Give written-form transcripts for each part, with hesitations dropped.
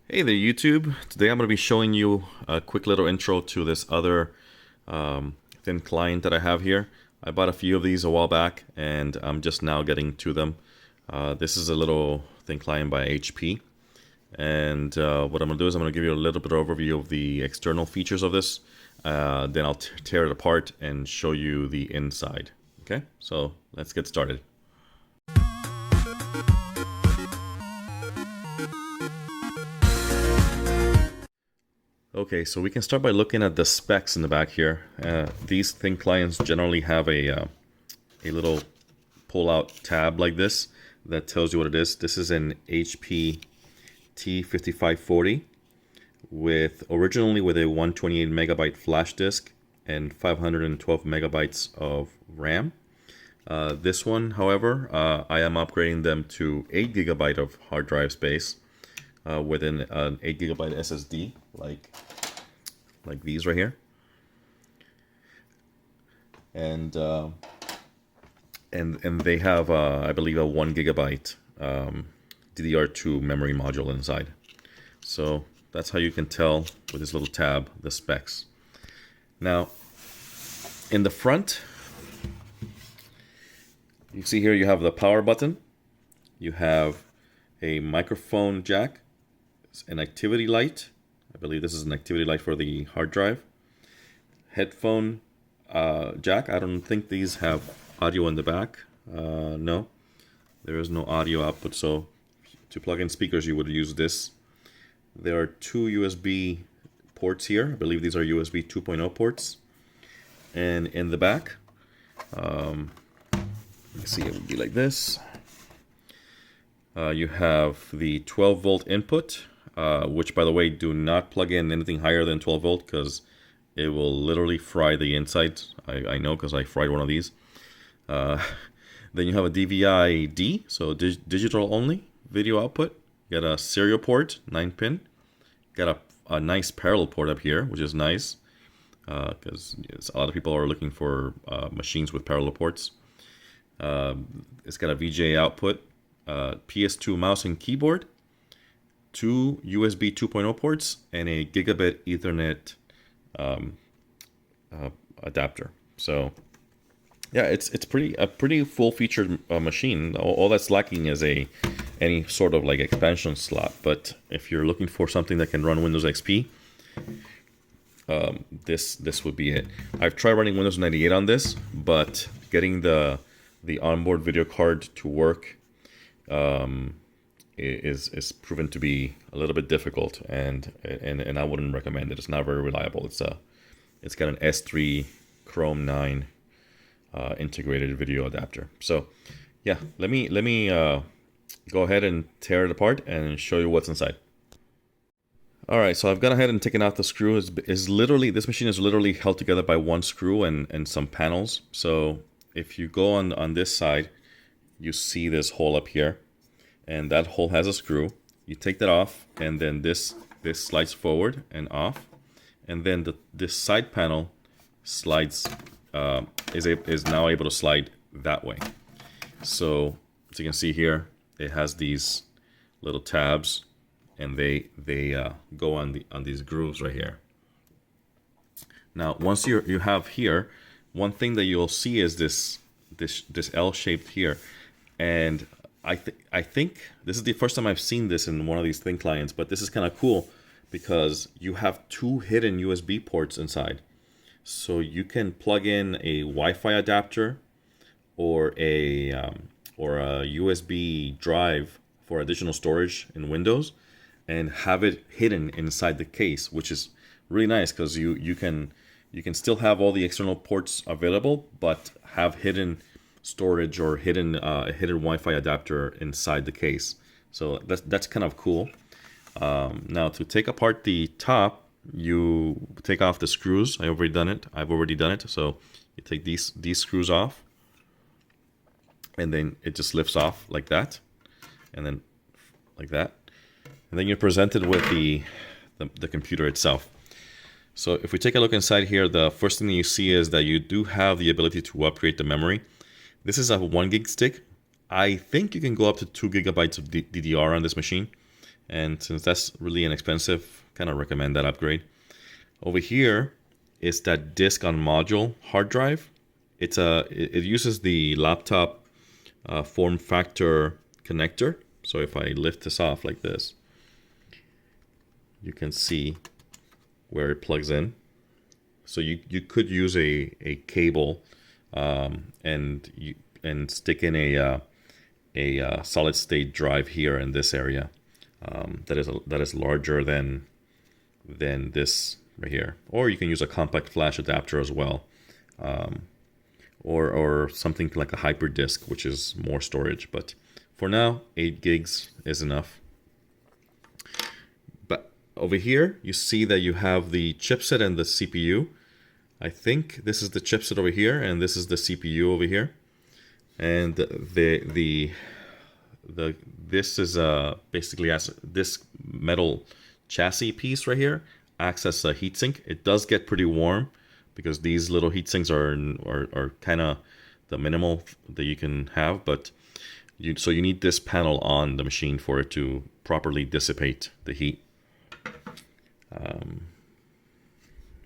Hey there YouTube. Today I'm going to be showing you a quick little intro to this other thin client that I have here. I bought a few of these a while back and I'm just now getting to them. This is a little thin client by HP, and what I'm going to do is I'm going to give you a little bit of overview of the external features of this. Then I'll tear it apart and show you the inside. Okay, so let's get started. Okay, so we can start by looking at the specs in the back here. These thin clients generally have a little pull-out tab like this that tells you what it is. This is an HP t5540 originally with a 128 megabyte flash disk and 512 megabytes of RAM. This one, however, I am upgrading them to 8 gigabyte of hard drive space with an 8 gigabyte SSD like these right here, and they have I believe a 1 gigabyte DDR2 memory module inside. So that's how you can tell with this little tab the specs. Now in the front, you see here you have the power button, you have a microphone jack, an activity light. I believe this is an activity light for the hard drive. Headphone jack. I don't think these have audio in the back. No, there is no audio output, so to plug in speakers you would use this. There are two USB ports here. I believe these are USB 2.0 ports. And in the back, you see it would be like this. You have the 12 volt input, which, by the way, do not plug in anything higher than 12 volt because it will literally fry the inside. I know because I fried one of these. Then you have a DVI-D, so digital only video output. You got a serial port, 9-pin. Got a nice parallel port up here, which is nice because a lot of people are looking for machines with parallel ports. It's got a VGA output, PS2 mouse and keyboard, two USB 2.0 ports, and a gigabit Ethernet adapter. So yeah, it's a pretty full-featured machine. All that's lacking is any sort of like expansion slot. But if you're looking for something that can run Windows XP, this would be it. I've tried running Windows 98 on this, but getting the onboard video card to work is proven to be a little bit difficult, and I wouldn't recommend it. It's not very reliable. It's got an S3 Chrome9 integrated video adapter. So yeah, let me go ahead and tear it apart and show you what's inside. All right, so I've gone ahead and taken out the screw. This machine is literally held together by one screw and some panels. So if you go on this side, you see this hole up here, and that hole has a screw. You take that off, and then this slides forward and off, and then this side panel slides is now able to slide that way. So as you can see here, it has these little tabs, and they go on these grooves right here. Now once you have here, one thing that you'll see is this L shaped here, and I think this is the first time I've seen this in one of these thin clients, but this is kind of cool because you have two hidden USB ports inside. So you can plug in a Wi-Fi adapter or a USB drive for additional storage in Windows and have it hidden inside the case, which is really nice because you can still have all the external ports available, but have hidden storage or hidden Wi-Fi adapter inside the case. So that's kind of cool. Now to take apart the top, you take off the screws. I've already done it. So you take these screws off, and then it just lifts off like that, and then like that, and then you're presented with the computer itself. So if we take a look inside here, the first thing that you see is that you do have the ability to upgrade the memory. This is a 1 gig stick. I think you can go up to 2 gigabytes of DDR on this machine. And since that's really inexpensive, kind of recommend that upgrade. Over here is that disk on module hard drive. It uses the laptop form factor connector. So if I lift this off like this, you can see where it plugs in. So you could use a cable and stick in a solid state drive here in this area that is larger than this right here. Or you can use a compact flash adapter as well, or something like a hyper disk, which is more storage. But for now, 8 gigs is enough. But over here, you see that you have the chipset and the CPU. I think this is the chipset over here, and this is the CPU over here. And this is basically as this metal chassis piece right here acts as a heatsink. It does get pretty warm because these little heatsinks are kind of the minimal that you can have, but so you need this panel on the machine for it to properly dissipate the heat.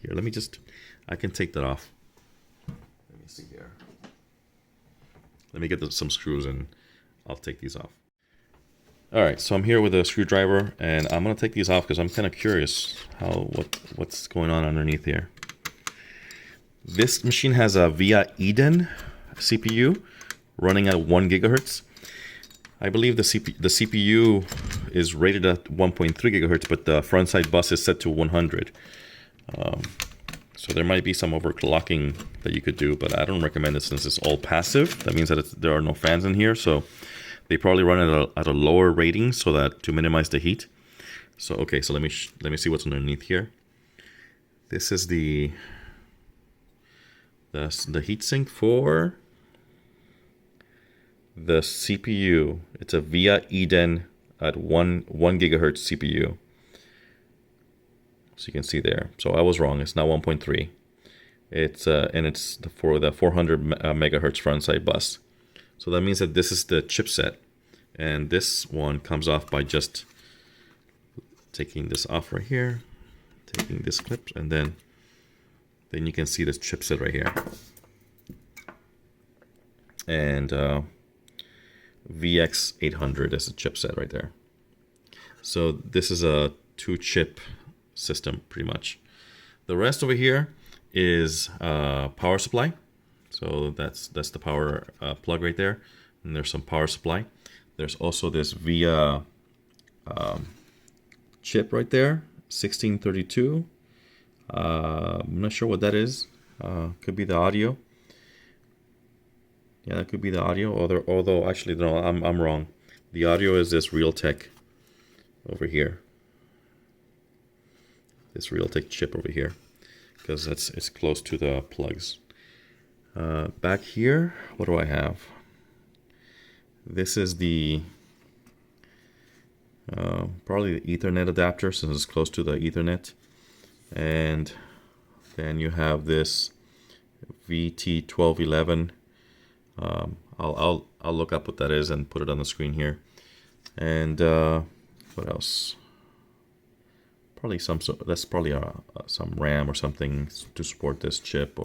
Here, I can take that off. Let me see here. Let me get some screws and I'll take these off. All right, so I'm here with a screwdriver and I'm gonna take these off because I'm kind of curious what's going on underneath here. This machine has a VIA Eden CPU running at 1 gigahertz. I believe the CPU is rated at 1.3 gigahertz, but the front side bus is set to 100. So there might be some overclocking that you could do, but I don't recommend it since it's all passive. That means that there are no fans in here, so they probably run at a lower rating so that to minimize the heat. So okay, so let me see what's underneath here. This is the heatsink for the CPU. It's a VIA Eden at 1 gigahertz CPU. So you can see there. So I was wrong. It's not 1.3. It's and it's for the 400 megahertz front side bus. So that means that this is the chipset, and this one comes off by just taking this off right here, taking this clip, and then you can see this chipset right here. And VX800 is the chipset right there. So this is a 2-chip system pretty much. The rest over here is power supply. So that's the power plug right there. And there's some power supply. There's also this VIA chip right there, 1632. I'm not sure what that is. Could be the audio. Yeah, that could be the audio. Although actually, no, I'm wrong. The audio is this Realtek over here. This Realtek chip over here, because it's close to the plugs. Back here, what do I have? This is the probably the Ethernet adapter, since it's close to the Ethernet. And then you have this VT1211. I'll look up what that is and put it on the screen here. And what else? Probably that's probably some RAM or something to support this chip,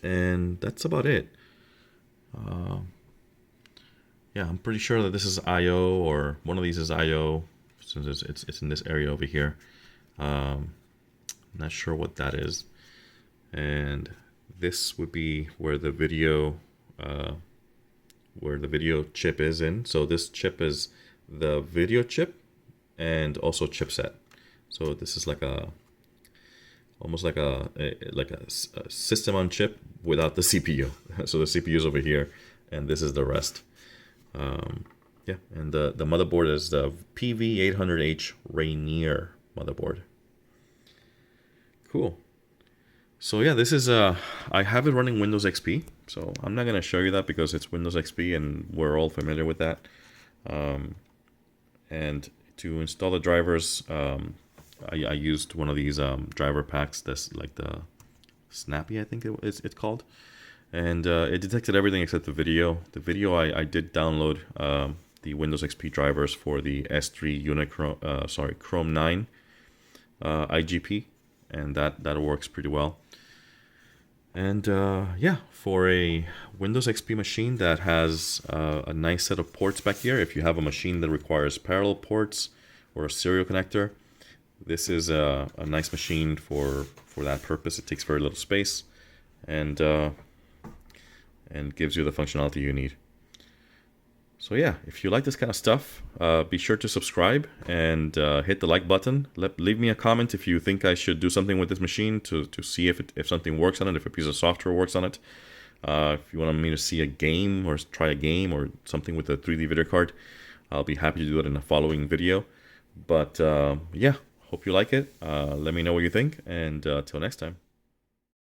and that's about it. Yeah, I'm pretty sure that this is I/O, or one of these is I/O, since it's in this area over here. Not sure what that is. And this would be where the video chip is in. So this chip is the video chip and also chipset. So this is like almost like a system on chip without the CPU. So the CPU is over here, and this is the rest. Yeah, and the motherboard is the PV800H Rainier motherboard. Cool. So yeah, this is I have it running Windows XP. So I'm not gonna show you that because it's Windows XP and we're all familiar with that. And to install the drivers, I used one of these driver packs that's like the Snappy, I think it's called. And it detected everything except the video. The video I did download the Windows XP drivers for the S3 Chrome9 IGP, and that works pretty well. And yeah, for a Windows XP machine that has a nice set of ports back here, if you have a machine that requires parallel ports or a serial connector, this is a nice machine for that purpose. It takes very little space and gives you the functionality you need. So yeah, if you like this kind of stuff, be sure to subscribe and hit the like button. Leave me a comment if you think I should do something with this machine to see if something works on it, if a piece of software works on it. If you want me to see a game or try a game or something with a 3D video card, I'll be happy to do it in a following video. But yeah, hope you like it. Let me know what you think, and till next time.